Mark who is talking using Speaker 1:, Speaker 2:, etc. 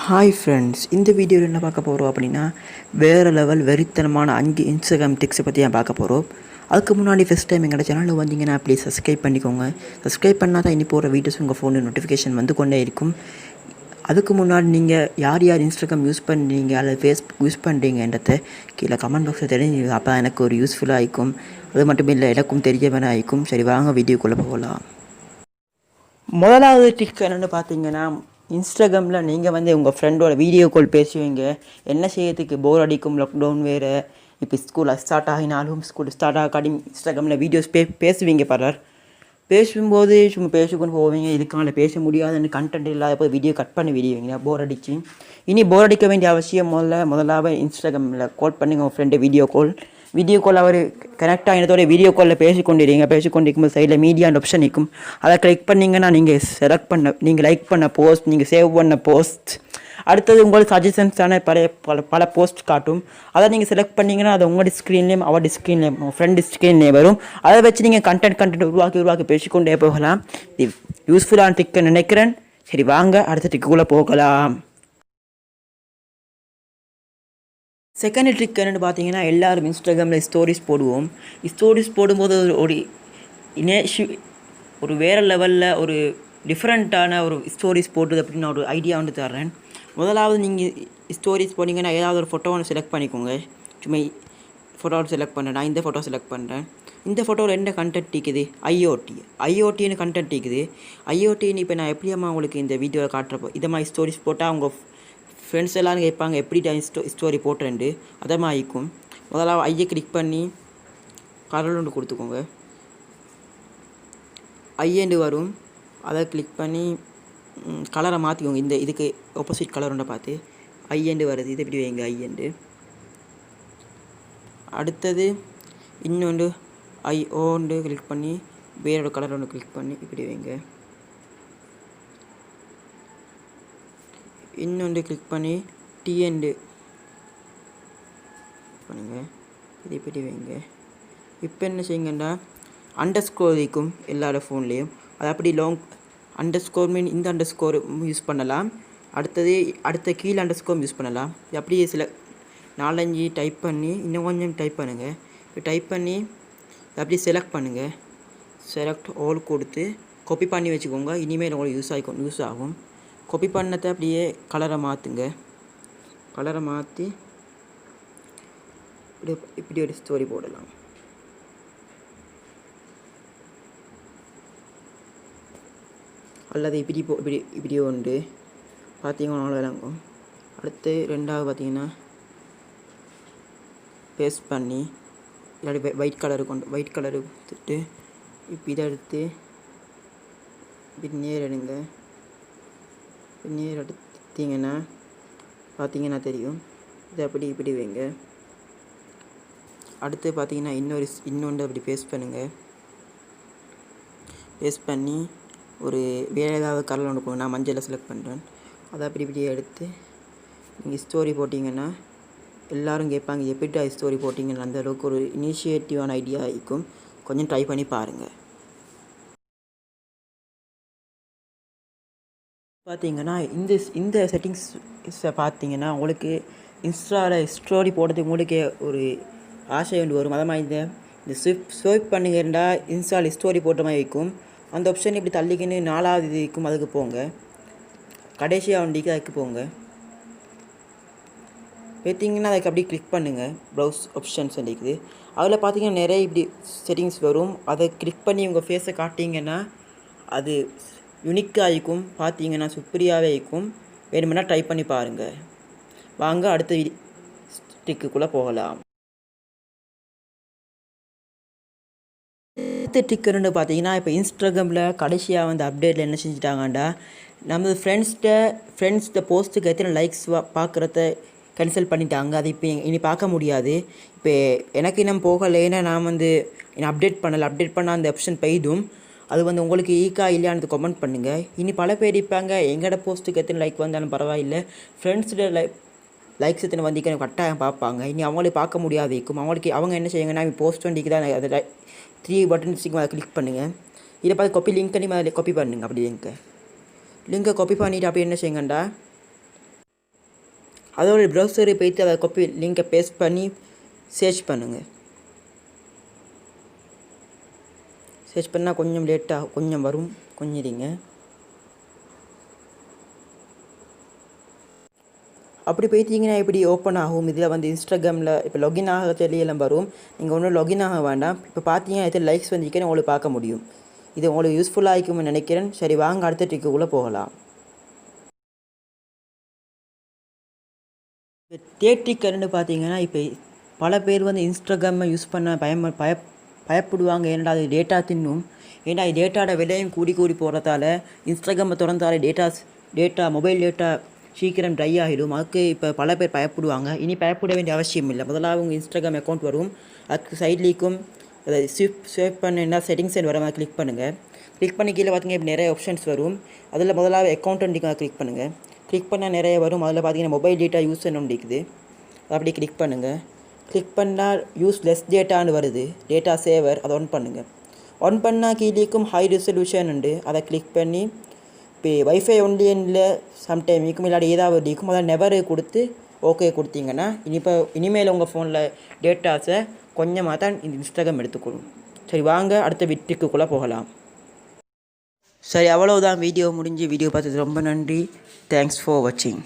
Speaker 1: Hi friends, இந்த வீடியோவில் என்ன பார்க்க போகிறோம் அப்படின்னா, வேறு லெவல் வெறித்தனமான 5 இன்ஸ்டாகிராம் டிக்ஸை பற்றி தான் பார்க்க போகிறோம். அதுக்கு முன்னாடி ஃபஸ்ட் டைம் எங்களோட சேனலில் வந்தீங்கன்னா ப்ளீஸ் சப்ஸ்கிரைப் பண்ணிக்கோங்க. சப்ஸ்கிரைப் பண்ணால் தான் இனி போகிற வீடியோஸ் உங்கள் ஃபோனில் நோட்டிஃபிகேஷன் வந்து கொண்டே இருக்கும். அதுக்கு முன்னாடி நீங்கள் யார் யார் இன்ஸ்டாகிராம் யூஸ் பண்ணுறீங்க அல்லது ஃபேஸ்புக் யூஸ் பண்ணுறீங்கன்றத கீழே கமெண்ட் பாக்ஸில் தெரிஞ்சு, அப்போ எனக்கு ஒரு யூஸ்ஃபுல்லாக ஆகிக்கும். அது மட்டும் இல்லை, எனக்கும் தெரிய வேணா ஆகிக்கும். சரி, வாங்க வீடியோக்குள்ளே போகலாம். முதலாவது டிக் என்னென்னு பார்த்தீங்கன்னா, இன்ஸ்டாகிராமில் நீங்கள் வந்து உங்கள் ஃப்ரெண்டோட வீடியோ கால் பேசுவீங்க. என்ன செய்யறதுக்கு போர் அடிக்கும், லாக்டவுன் வேறு, இப்போ ஸ்கூல் ஸ்டார்ட் ஆகினாலும் ஸ்கூல் ஸ்டார்ட் ஆகாடி இன்ஸ்டாகிராமில் வீடியோஸ் பேசுவீங்க பலர். பேசும்போது சும்மா பேசிக்கொண்டு போவீங்க. இதுக்கான பேச முடியாதுன்னு கண்டென்ட் இல்லாத போய் வீடியோ கட் பண்ணி விடுவீங்க போர் அடிச்சு. இனி போர் அடிக்க வேண்டிய அவசியம் முதலாவது இன்ஸ்டாகிராமில் கால் பண்ணுங்கள் உங்கள் ஃப்ரெண்டு வீடியோ கால் அவர் கனெக்ட் ஆகினதோட வீடியோ காலில் பேசிக்கொண்டிருக்கும்போது சைடில் மீடியான்னு ஆப்ஷன் நிற்கும். அதை கிளிக் பண்ணிங்கன்னா நீங்கள் லைக் பண்ண போஸ்ட், நீங்கள் சேவ் பண்ண போஸ்ட், அடுத்தது உங்களுக்கு சஜஷன்ஸான பல போஸ்ட் காட்டும். அதை நீங்கள் செலக்ட் பண்ணிங்கன்னா அது உங்களோட ஸ்க்ரீன்லேயும் அவரோட ஸ்க்ரீன்லேயும் உங்கள் ஃப்ரெண்டு ஸ்க்ரீன்லேயும் வரும். அதை வச்சு நீங்கள் கண்டென்ட் உருவாக்கி பேசிக்கொண்டே போகலாம். இது யூஸ்ஃபுல்லான டிக்கு நினைக்கிறேன். சரி, வாங்க அடுத்த டிக்குள்ளே போகலாம். செகண்ட் ட்ரிக் என்னென்னு பார்த்தீங்கன்னா, எல்லோரும் இன்ஸ்டாகிராமில் ஸ்டோரிஸ் போடுவோம். ஸ்டோரிஸ் போடும்போது ஒரு வேறு லெவலில் ஒரு டிஃப்ரெண்ட்டான ஒரு ஸ்டோரிஸ் போடுறது அப்படின்னு ஒரு ஐடியா வந்து தர்றேன். முதலாவது நீங்கள் ஸ்டோரிஸ் போனீங்கன்னா ஏதாவது ஒரு ஃபோட்டோ ஒன்று செலக்ட் பண்ணிக்கோங்க. சும்மா ஃபோட்டோவை செலக்ட் பண்ணுறேன். நான் இந்த ஃபோட்டோ செலக்ட் பண்ணுறேன். இந்த ஃபோட்டோவில் என்ன கண்டென்ட் இருக்குது? ஐஓடின்னு கண்டென்ட் இருக்குது. ஐஓடின்னு இப்போ நான் எப்படியாம்மா உங்களுக்கு இந்த வீடியோவில் காட்டுறப்போ இதை மாதிரி ஸ்டோரிஸ் போட்டால் அவங்க ஃப்ரெண்ட்ஸ் எல்லோரும் கேட்பாங்க எப்படி ஸ்டோரி போட்டுறேன்ட்டு. அதை மாதிரிக்கும் முதல்ல ஐயை கிளிக் பண்ணி கலர் ஒன்று கொடுத்துக்கோங்க. ஐயண்டு வரும். அதை கிளிக் பண்ணி கலரை மாற்றிக்கோங்க. இதுக்கு ஆப்போசிட் கலர் ஒன்றை பார்த்து ஐயண்டு வருது. இதை இப்படி வைங்க ஐயண்டு. அடுத்தது இன்னொன்று ஐஓண்டு கிளிக் பண்ணி வேறோட கலர் ஒன்று கிளிக் பண்ணி இப்படி வைங்க. இன்னொன்று கிளிக் பண்ணி டிஎண்டு பண்ணுங்க. இது இப்படி வைங்க. இப்போ என்ன செய்யுங்கன்னா அண்டர்ஸ்கோர் இருக்கும் எல்லாரோட ஃபோன்லேயும். அது அப்படி லாங் அண்டர்ஸ்கோர் மீன் இந்த அண்டர்ஸ்கோர் யூஸ் பண்ணலாம். அடுத்த கீழே அண்டர்ஸ்கோர் யூஸ் பண்ணலாம். இது அப்படியே சில 4-5 டைப் பண்ணி இன்னும் கொஞ்சம் டைப் பண்ணுங்கள். இப்போ டைப் பண்ணி அப்படியே செலக்ட் பண்ணுங்கள். செலக்ட் ஆல் கொடுத்து காப்பி பண்ணி வச்சுக்கோங்க. இனிமேல் உங்களுக்கு யூஸ் ஆகும். காப்பி பண்ணதை அப்படியே கலரை மாற்றுங்க. கலரை மாற்றி இப்படி ஒரு ஸ்டோரி போடலாம். அல்லது இப்படி ஒன்று பார்த்தீங்கன்னா விளங்கும். அடுத்து ரெண்டாவது பார்த்தீங்கன்னா பேஸ்ட் பண்ணி இல்லாட்டி ஒயிட் கலரு கொடுத்துட்டு இப்போ இதை எடுத்து இப்படி நேர் எடுங்க. நேர் எடுத்தீங்கன்னா பார்த்தீங்கன்னா தெரியும். இதை இப்படி வைங்க. அடுத்து பார்த்தீங்கன்னா இன்னொன்று அப்படி பேஸ்ட் பண்ணுங்கள். பேஸ்ட் பண்ணி ஒரு வேறு ஏதாவது கலர் ஒன்று போகும். நான் மஞ்சளை செலக்ட் பண்ணுறேன். அதை இப்படி எடுத்து நீங்கள் ஸ்டோரி போட்டிங்கன்னா எல்லோரும் கேட்பாங்க எப்படி ஸ்டோரி போட்டிங்கன்னு. அந்த அளவுக்கு ஒரு இனிஷியேட்டிவான ஐடியா இருக்கும். கொஞ்சம் ட்ரை பண்ணி பாருங்கள். பார்த்தீங்கன்னா இந்த செட்டிங்ஸை பார்த்தீங்கன்னா உங்களுக்கு இன்ஸ்டாவில் ஸ்டோரி போடுறதுக்கு உங்களுக்கே ஒரு ஆசை ஒன்று வரும். அதை மாதிரி இந்த ஸ்வைப் பண்ணுங்கன்னா இன்ஸ்டாவில் ஸ்டோரி போட்ட மாதிரி இருக்கும். அந்த ஆப்ஷன் இப்படி தள்ளிக்கின்னு 4வது இது இருக்கும். அதுக்கு போங்க. கடைசியாக வண்டிக்கு அதுக்கு போங்க. பார்த்தீங்கன்னா அதுக்கு அப்படியே கிளிக் பண்ணுங்கள். ப்ரௌஸ் ஆப்ஷன்ஸ் இருக்குது. அதில் பார்த்தீங்கன்னா நிறைய இப்படி செட்டிங்ஸ் வரும். அதை கிளிக் பண்ணி உங்கள் ஃபேஸை காட்டிங்கன்னா அது யூனிக்காக இருக்கும். பார்த்தீங்கன்னா சூப்பரியாகவே இருக்கும். வேணுமென்னா ட்ரை பண்ணி பாருங்கள். வாங்க அடுத்த டிக்குள்ளே போகலாம். அடுத்த டிக்குன்னு பார்த்தீங்கன்னா, இப்போ இன்ஸ்டாகிராமில் கடைசியாக வந்து அப்டேட்டில் என்ன செஞ்சுட்டாங்கண்டா, நமது ஃப்ரெண்ட்ஸ் போஸ்ட்டுக்கு எத்தனை லைக்ஸ் பார்க்குறத கேன்சல் பண்ணிட்டாங்க. அது இப்போ இனி பார்க்க முடியாது. இப்போ எனக்கு இன்னும் போகலைன்னா நான் வந்து அப்டேட் பண்ணால் அந்த ஆப்ஷன் போய்டும். அது வந்து உங்களுக்கு ஈக்கா இல்லையானது கமெண்ட் பண்ணுங்கள். இனி பல பேர் இருப்பாங்க எங்களோட போஸ்ட்டுக்கு எத்தனை லைக் வந்தாலும் பரவாயில்லை, ஃப்ரெண்ட்ஸோட லைக்ஸ் எத்தனை வந்திக்க கட்டாயம் பார்ப்பாங்க. இனி அவங்களே பார்க்க முடியாது இருக்கும். அவங்க என்ன செய்யுங்கன்னா போஸ்ட் வண்டிக்கு தான் அதில் 3 பட்டன்ஸ் அதை கிளிக் பண்ணுங்கள். இதை பார்த்து காப்பி லிங்க் பண்ணி அதில் காப்பி பண்ணுங்கள். அப்படி லிங்கை காப்பி பண்ணிவிட்டு அப்படி என்ன செய்யுங்கண்டா அதோட ப்ரௌசரை போய்த்து அதை காப்பி லிங்கை பேஸ்ட் பண்ணி சர்ச் பண்ணுங்கள். சர்ச் பண்ணால் கொஞ்சம் லேட்டாக கொஞ்சம் வரும், கொஞ்சம் இருங்க. அப்படி போயிட்டீங்கன்னா இப்படி ஓப்பன் ஆகும். இதில் வந்து இன்ஸ்டாகிராமில் இப்போ லாகின் ஆக தெரியலாம் வரும். நீங்கள் ஒன்றும் லாகின் ஆக வேண்டாம். இப்போ பார்த்தீங்கன்னா இது லைக்ஸ் வந்துருக்கேன்னு உங்களுக்கு பார்க்க முடியும். இது உங்களுக்கு யூஸ்ஃபுல்லாக இருக்கும்னு நினைக்கிறேன். சரி, வாங்க அடுத்த ட்ரிக்குள்ளே போகலாம். இப்போ தேர்ட்டிக்கல்னு பார்த்தீங்கன்னா இப்போ பல பேர் வந்து இன்ஸ்டாகிராமை யூஸ் பண்ண பயப்படுவாங்க. ஏன்னா அது டேட்டா தின்னும். ஏன்னா அது டேட்டாவோட விலையும் கூடி போகிறதால இன்ஸ்டாகிராமை திறந்தாலே டேட்டா மொபைல் டேட்டா சீக்கிரம் ட்ரை ஆகிடும். அதுக்கு இப்போ பல பேர் பயப்படுவாங்க. இனி பயப்பட வேண்டிய அவசியம் இல்லை. முதலாவது உங்கள் இன்ஸ்டாகிராம் அக்கௌண்ட் வரும். அதுக்கு சைட்லேக்கும் அதை சேவ் பண்ண என்ன செட்டிங்ஸ் வர மாதிரி கிளிக் பண்ணுங்கள். கிளிக் பண்ணி கீழே பார்த்தீங்கன்னா இப்போ நிறைய ஆப்ஷன்ஸ் வரும். அதில் முதலாவது அக்கௌண்ட் நீங்கள் கிளிக் பண்ணுங்கள். கிளிக் பண்ணால் நிறைய வரும். அதில் பார்த்தீங்கன்னா மொபைல் டேட்டா யூஸ் பண்ணணும் இருக்குது. அப்படி கிளிக் பண்ணுங்கள். கிளிக் பண்ணால் யூஸ் லெஸ் டேட்டான்னு வருது. டேட்டா சேவர் அதை ஆன் பண்ணுங்கள். ஆன் பண்ணால் கீழேக்கும் ஹை ரெசல்யூஷன் உண்டு. அதை கிளிக் பண்ணி இப்போ வைஃபை ஒன்லியில் சம்டைம் இருக்கும், இல்லாட்டி ஏதாவது இருக்கும். அதை நெவர் கொடுத்து ஓகே கொடுத்தீங்கன்னா இனிமேல் உங்கள் ஃபோனில் டேட்டாஸை கொஞ்சமாக தான் இந்த இன்ஸ்டாகிராம் எடுத்துக்கொள்ளும். சரி, வாங்க அடுத்த வீட்டுக்குள்ளே போகலாம். சரி, அவ்வளோதான். வீடியோ முடிஞ்சு. வீடியோ பார்த்தது ரொம்ப நன்றி. தேங்க்ஸ் ஃபார் வாட்சிங்.